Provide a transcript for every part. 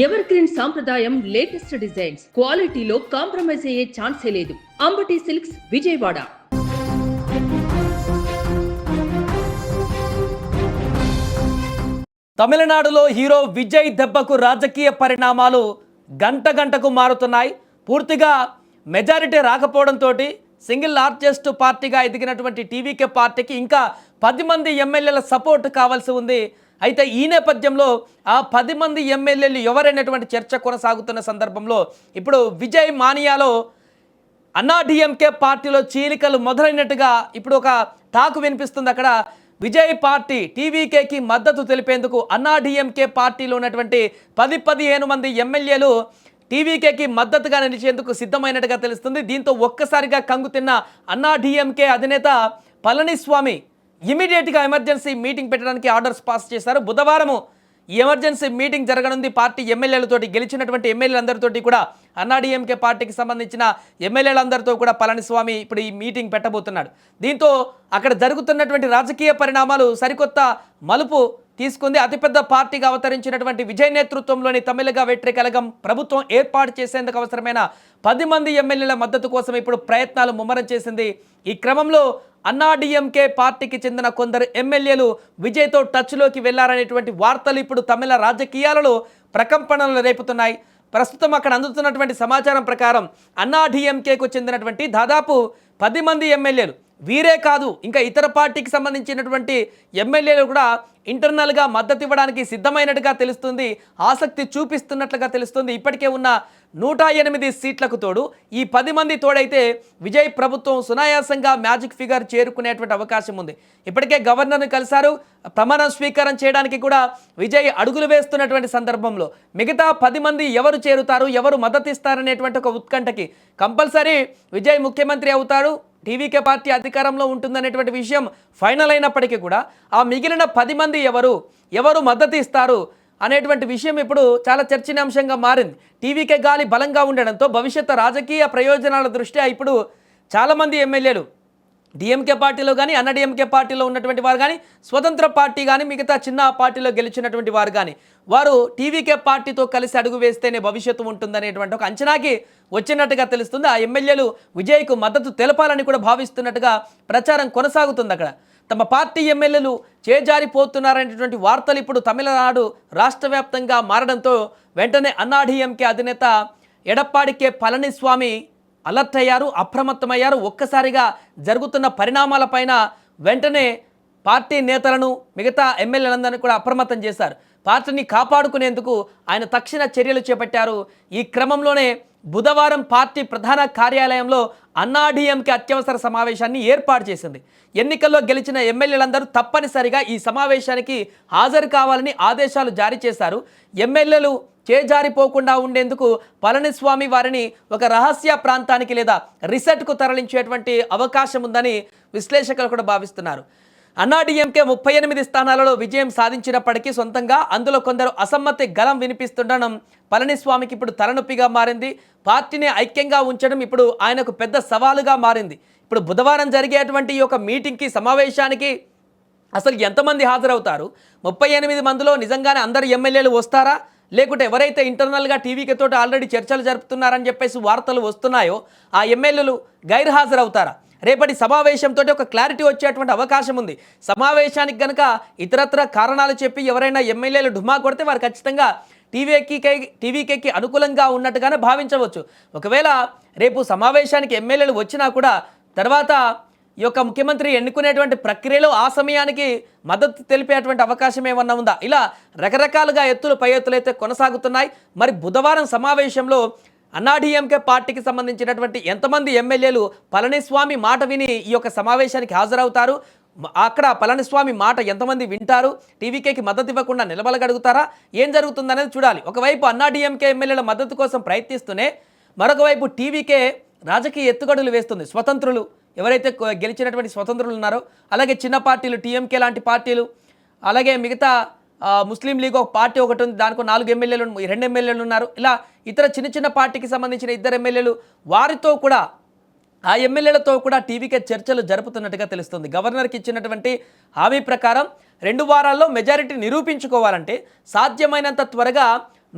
Ever green సాంప్రదాయం latest designs క్వాలిటీలో compromise అయ్యే ఛాన్సే లేదు. అంబటి సిల్క్స్ విజయవాడ. తమిళనాడులో హీరో విజయ్ దెబ్బకు రాజకీయ పరిణామాలు గంట గంటకు మారుతున్నాయి. పూర్తిగా మెజారిటీ రాకపోవడంతో సింగిల్ లార్జెస్ట్ పార్టీగా ఎదిగినటువంటి టీవీకే పార్టీకి ఇంకా 10 మంది ఎమ్మెల్యేల సపోర్ట్ కావాల్సి ఉంది. అయితే ఈ నేపథ్యంలో ఆ 10 మంది ఎమ్మెల్యేలు ఎవరైనటువంటి చర్చ కొనసాగుతున్న సందర్భంలో ఇప్పుడు విజయ్ మానియాలో అన్నాడీఎంకే పార్టీలో చీలికలు మొదలైనట్టుగా ఇప్పుడు ఒక టాక్ వినిపిస్తుంది. అక్కడ విజయ్ పార్టీ టీవీకేకి మద్దతు తెలిపేందుకు అన్నాడీఎంకే పార్టీలో ఉన్నటువంటి 10-15 మంది ఎమ్మెల్యేలు టీవీకేకి మద్దతుగా నిలిచేందుకు సిద్ధమైనట్టుగా తెలుస్తుంది. దీంతో ఒక్కసారిగా కంగుతిన్న అన్నాడీఎంకే అధినేత పళనిస్వామి ఇమీడియట్గా ఎమర్జెన్సీ మీటింగ్ పెట్టడానికి ఆర్డర్స్ పాస్ చేశారు. బుధవారము ఈ ఎమర్జెన్సీ మీటింగ్ జరగనుంది. పార్టీ ఎమ్మెల్యేలతోటి, గెలిచినటువంటి ఎమ్మెల్యేలందరితోటి కూడా, అన్నాడీఎంకే పార్టీకి సంబంధించిన ఎమ్మెల్యేలందరితో కూడా పళనిస్వామి ఇప్పుడు ఈ మీటింగ్ పెట్టబోతున్నాడు. దీంతో అక్కడ జరుగుతున్నటువంటి రాజకీయ పరిణామాలు సరికొత్త మలుపు తీసుకుంది. అతిపెద్ద పార్టీగా అవతరించినటువంటి విజయ్ నేతృత్వంలోని తమిళగ వెట్రి కళగం ప్రభుత్వం ఏర్పాటు చేసేందుకు అవసరమైన 10 మంది ఎమ్మెల్యేల మద్దతు కోసం ఇప్పుడు ప్రయత్నాలు ముమ్మరం చేసింది. ఈ క్రమంలో అన్నాడీఎంకే పార్టీకి చెందిన కొందరు ఎమ్మెల్యేలు విజయ్తో టచ్లోకి వెళ్లారనేటువంటి వార్తలు ఇప్పుడు తమిళ రాజకీయాలలో ప్రకంపనలు రేపుతున్నాయి. ప్రస్తుతం అక్కడ అందుతున్నటువంటి సమాచారం ప్రకారం అన్నాడీఎంకేకు చెందినటువంటి దాదాపు 10 మంది ఎమ్మెల్యేలు, వీరే కాదు ఇంకా ఇతర పార్టీకి సంబంధించినటువంటి ఎమ్మెల్యేలు కూడా ఇంటర్నల్గా మద్దతు ఇవ్వడానికి సిద్ధమైనట్టుగా తెలుస్తుంది, ఆసక్తి చూపిస్తున్నట్లుగా తెలుస్తుంది. ఇప్పటికే ఉన్న 108 సీట్లకు తోడు ఈ 10 మంది తోడైతే విజయ్ ప్రభుత్వం సునాయాసంగా మ్యాజిక్ ఫిగర్ చేరుకునేటువంటి అవకాశం ఉంది. ఇప్పటికే గవర్నర్ను కలిశారు. ప్రమాణ స్వీకారం చేయడానికి కూడా విజయ్ అడుగులు వేస్తున్నటువంటి సందర్భంలో మిగతా 10 మంది ఎవరు చేరుతారు, ఎవరు మద్దతు ఇస్తారనేటువంటి ఒక ఉత్కంఠకి కంపల్సరీ విజయ్ ముఖ్యమంత్రి అవుతాడు, టీవీకే పార్టీ అధికారంలో ఉంటుందనేటువంటి విషయం ఫైనల్ అయినప్పటికీ కూడా ఆ మిగిలిన 10 మంది ఎవరు మద్దతు ఇస్తారు అనేటువంటి విషయం ఇప్పుడు చాలా చర్చనీయాంశంగా మారింది. టీవీకే గాలి బలంగా ఉండడంతో భవిష్యత్తు రాజకీయ ప్రయోజనాల దృష్ట్యా ఇప్పుడు చాలామంది ఎమ్మెల్యేలు డిఎంకే పార్టీలో కానీ, అన్నాడీఎంకే పార్టీలో ఉన్నటువంటి వారు కానీ, స్వతంత్ర పార్టీ కానీ, మిగతా చిన్న పార్టీలో గెలిచినటువంటి వారు కానీ, వారు టీవీకే పార్టీతో కలిసి అడుగు వేస్తేనే భవిష్యత్తు ఉంటుందనేటువంటి ఒక అంచనాకి వచ్చినట్టుగా తెలుస్తుంది. ఆ ఎమ్మెల్యేలు విజయ్కు మద్దతు తెలపాలని కూడా భావిస్తున్నట్టుగా ప్రచారం కొనసాగుతుంది. అక్కడ తమ పార్టీ ఎమ్మెల్యేలు చేజారిపోతున్నారనేటువంటి వార్తలు ఇప్పుడు తమిళనాడు రాష్ట్ర వ్యాప్తంగా మారడంతో వెంటనే అన్నాడీఎంకే అధినేత ఎడప్పాడి పళనిస్వామి అలర్ట్ అయ్యారు, అప్రమత్తమయ్యారు. ఒక్కసారిగా జరుగుతున్న పరిణామాలపైన వెంటనే పార్టీ నేతలను, మిగతా ఎమ్మెల్యేలందరినీ కూడా అప్రమత్తం చేశారు. పార్టీని కాపాడుకునేందుకు ఆయన తక్షణ చర్యలు చేపట్టారు. ఈ క్రమంలోనే బుధవారం పార్టీ ప్రధాన కార్యాలయంలో అన్నాడీఎంకే అత్యవసర సమావేశాన్ని ఏర్పాటు చేసింది. ఎన్నికల్లో గెలిచిన ఎమ్మెల్యేలందరూ తప్పనిసరిగా ఈ సమావేశానికి హాజరు కావాలని ఆదేశాలు జారీ చేశారు. ఎమ్మెల్యేలు చేజారిపోకుండా ఉండేందుకు పళనిస్వామి వారిని ఒక రహస్య ప్రాంతానికి లేదా రిసార్ట్కు తరలించేటువంటి అవకాశం ఉందని విశ్లేషకులు కూడా భావిస్తున్నారు. అన్నాడీఎంకే 38 స్థానాలలో విజయం సాధించినప్పటికీ సొంతంగా అందులో కొందరు అసమ్మతి గలం వినిపిస్తుండడం పళనిస్వామికి ఇప్పుడు తలనొప్పిగా మారింది. పార్టీని ఐక్యంగా ఉంచడం ఇప్పుడు ఆయనకు పెద్ద సవాలుగా మారింది. ఇప్పుడు బుధవారం జరిగేటువంటి ఈ యొక్క మీటింగ్కి, సమావేశానికి అసలు ఎంతమంది హాజరవుతారు? 38 మందిలో నిజంగానే అందరు ఎమ్మెల్యేలు వస్తారా, లేకుంటే ఎవరైతే ఇంటర్నల్గా టీవీకి తోటి ఆల్రెడీ చర్చలు జరుపుతున్నారని చెప్పేసి వార్తలు వస్తున్నాయో ఆ ఎమ్మెల్యేలు గైర్హాజరవుతారా? రేపటి సమావేశంతో ఒక క్లారిటీ వచ్చేటువంటి అవకాశం ఉంది. సమావేశానికి కనుక ఇతరత్ర కారణాలు చెప్పి ఎవరైనా ఎమ్మెల్యేలు ఢుమా కొడితే వారు ఖచ్చితంగా టీవీకేకి అనుకూలంగా ఉన్నట్టుగానే భావించవచ్చు. ఒకవేళ రేపు సమావేశానికి ఎమ్మెల్యేలు వచ్చినా కూడా తర్వాత ఈ యొక్క ముఖ్యమంత్రి ఎన్నుకునేటువంటి ప్రక్రియలో ఆ సమయానికి మద్దతు తెలిపేటువంటి అవకాశం ఏమన్నా ఉందా? ఇలా రకరకాలుగా ఎత్తులు పై ఎత్తులైతే కొనసాగుతున్నాయి. మరి బుధవారం సమావేశంలో అన్నాడీఎంకే పార్టీకి సంబంధించినటువంటి ఎంతమంది ఎమ్మెల్యేలు పళనిస్వామి మాట విని ఈ యొక్క సమావేశానికి హాజరవుతారు? అక్కడ పళనిస్వామి మాట ఎంతమంది వింటారు? టీవీకేకి మద్దతు ఇవ్వకుండా నిలబడగలుగుతారా? ఏం జరుగుతుందనేది చూడాలి. ఒకవైపు అన్నాడీఎంకే ఎమ్మెల్యేల మద్దతు కోసం ప్రయత్నిస్తూనే మరొక వైపు టీవీకే రాజకీయ ఎత్తుగడులు వేస్తుంది. స్వతంత్రులు ఎవరైతే గెలిచినటువంటి స్వతంత్రులు ఉన్నారో, అలాగే చిన్న పార్టీలు, టీఎంకే లాంటి పార్టీలు, అలాగే మిగతా ముస్లిం లీగ్ ఒక పార్టీ ఒకటి ఉంది, దానికి 4 ఎమ్మెల్యేలు, 2 ఎమ్మెల్యేలు ఉన్నారు. ఇలా ఇతర చిన్న పార్టీకి సంబంధించిన 2 ఎమ్మెల్యేలు, వారితో కూడా ఆ ఎమ్మెల్యేలతో కూడా టీవీకే చర్చలు జరుపుతున్నట్టుగా తెలుస్తుంది. గవర్నర్కి ఇచ్చినటువంటి హామీ ప్రకారం 2 వారాల్లో మెజారిటీ నిరూపించుకోవాలంటే సాధ్యమైనంత త్వరగా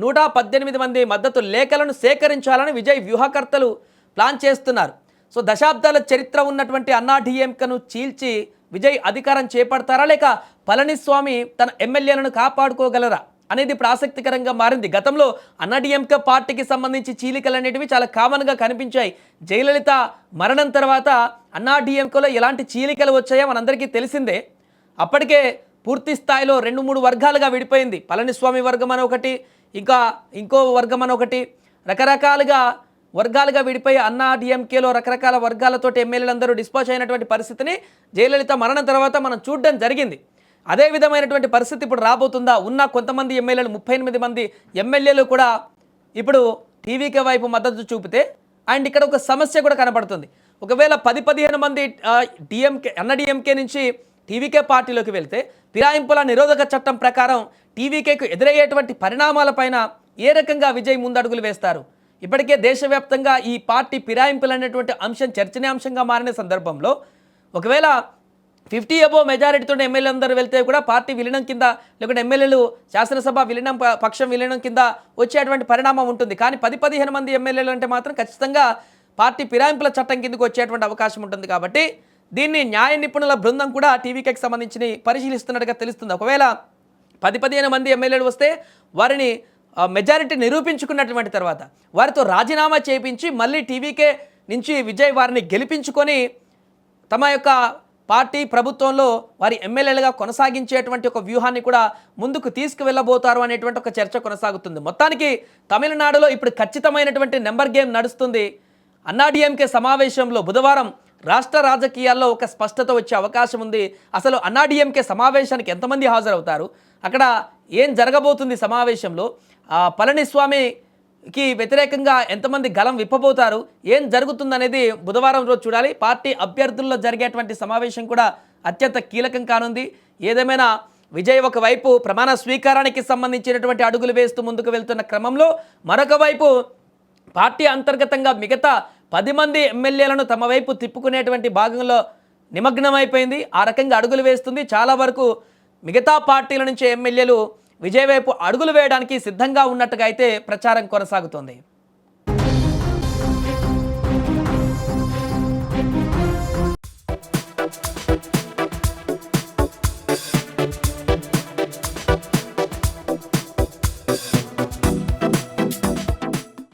118 మంది మద్దతు లేఖలను సేకరించాలని విజయ్ వ్యూహకర్తలు ప్లాన్ చేస్తున్నారు. సో దశాబ్దాల చరిత్ర ఉన్నటువంటి అన్నా డిఎంకేను చీల్చి విజయ్ అధికారం చేపడతారా, లేక పళనిస్వామి తన ఎమ్మెల్యేలను కాపాడుకోగలరా అనేది ఇప్పుడు ఆసక్తికరంగా మారింది. గతంలో అన్నా డిఎంకే పార్టీకి సంబంధించి చీలికలు అనేటివి చాలా కామన్గా కనిపించాయి. జయలలిత మరణం తర్వాత అన్నా డిఎంకేలో ఎలాంటి చీలికలు వచ్చాయో మనందరికీ తెలిసిందే. అప్పటికే పూర్తి స్థాయిలో 2-3 వర్గాలుగా విడిపోయింది. పళనిస్వామి వర్గం అని ఒకటి, ఇంకో వర్గం అని ఒకటి, రకరకాలుగా వర్గాలుగా విడిపోయి అన్నా డిఎంకేలో రకరకాల వర్గాలతోటి ఎమ్మెల్యేలందరూ డిస్పాచ్ అయినటువంటి పరిస్థితిని జయలలిత మరణం తర్వాత మనం చూడడం జరిగింది. అదే విధమైనటువంటి పరిస్థితి ఇప్పుడు రాబోతుందా? ఉన్న కొంతమంది ఎమ్మెల్యేలు 38 మంది ఎమ్మెల్యేలు కూడా ఇప్పుడు టీవీకే వైపు మద్దతు చూపితే అండ్ ఇక్కడ ఒక సమస్య కూడా కనబడుతుంది. ఒకవేళ 10-15 మంది అన్నా డిఎంకే నుంచి టీవీకే పార్టీలోకి వెళ్తే ఫిరాయింపుల నిరోధక చట్టం ప్రకారం టీవీకేకు ఎదురయ్యేటువంటి పరిణామాలపైన ఏ రకంగా విజయ్ ముందడుగులు వేస్తారు? ఇప్పటికే దేశవ్యాప్తంగా ఈ పార్టీ ఫిరాయింపులు అనేటువంటి అంశం చర్చనీయాంశంగా మారిన సందర్భంలో ఒకవేళ 50 అబోవ్ మెజారిటీతో ఎమ్మెల్యే అందరూ వెళ్తే కూడా పార్టీ విలీనం కింద, లేకుంటే ఎమ్మెల్యేలు శాసనసభ విలీనం పక్షం విలీనం కింద వచ్చేటువంటి పరిణామం ఉంటుంది. కానీ 10-15 మంది ఎమ్మెల్యేలు అంటే మాత్రం ఖచ్చితంగా పార్టీ ఫిరాయింపుల చట్టం కిందకు వచ్చేటువంటి అవకాశం ఉంటుంది. కాబట్టి దీన్ని న్యాయ నిపుణుల బృందం కూడా టీవీకేకి సంబంధించి పరిశీలిస్తున్నట్టుగా తెలుస్తుంది. ఒకవేళ 10-15 మంది ఎమ్మెల్యేలు వస్తే వారిని మెజారిటీ నిరూపించుకున్నటువంటి తర్వాత వారితో రాజీనామా చేయించి మళ్ళీ టీవీకే నుంచి విజయ్ వారిని గెలిపించుకొని తమ యొక్క పార్టీ ప్రభుత్వంలో వారి ఎమ్మెల్యేలుగా కొనసాగించేటువంటి ఒక వ్యూహాన్ని కూడా ముందుకు తీసుకువెళ్ళబోతారు అనేటువంటి ఒక చర్చ కొనసాగుతుంది. మొత్తానికి తమిళనాడులో ఇప్పుడు ఖచ్చితమైనటువంటి నెంబర్ గేమ్ నడుస్తుంది. అన్నా డిఎంకే సమావేశంలో బుధవారం రాష్ట్ర రాజకీయాల్లో ఒక స్పష్టత వచ్చే అవకాశం ఉంది. అసలు అన్నా డిఎంకే సమావేశానికి ఎంతమంది హాజరవుతారు, అక్కడ ఏం జరగబోతుంది సమావేశంలో, పళనిస్వామికి వ్యతిరేకంగా ఎంతమంది గలం విప్పబోతారు, ఏం జరుగుతుందనేది బుధవారం రోజు చూడాలి. పార్టీ అభ్యర్థుల్లో జరిగేటువంటి సమావేశం కూడా అత్యంత కీలకం కానుంది. ఏదేమైనా విజయ్ ఒకవైపు ప్రమాణ స్వీకారానికి సంబంధించినటువంటి అడుగులు వేస్తూ ముందుకు వెళ్తున్న క్రమంలో మరొక వైపు పార్టీ అంతర్గతంగా మిగతా 10 మంది ఎమ్మెల్యేలను తమ వైపు తిప్పుకునేటువంటి భాగంలో నిమగ్నమైపోయింది. ఆ రకంగా అడుగులు వేస్తుంది. చాలా వరకు మిగతా పార్టీల నుంచి ఎమ్మెల్యేలు విజయ్ వైపు అడుగులు వేయడానికి సిద్ధంగా ఉన్నట్టుగా అయితే ప్రచారం కొనసాగుతోంది.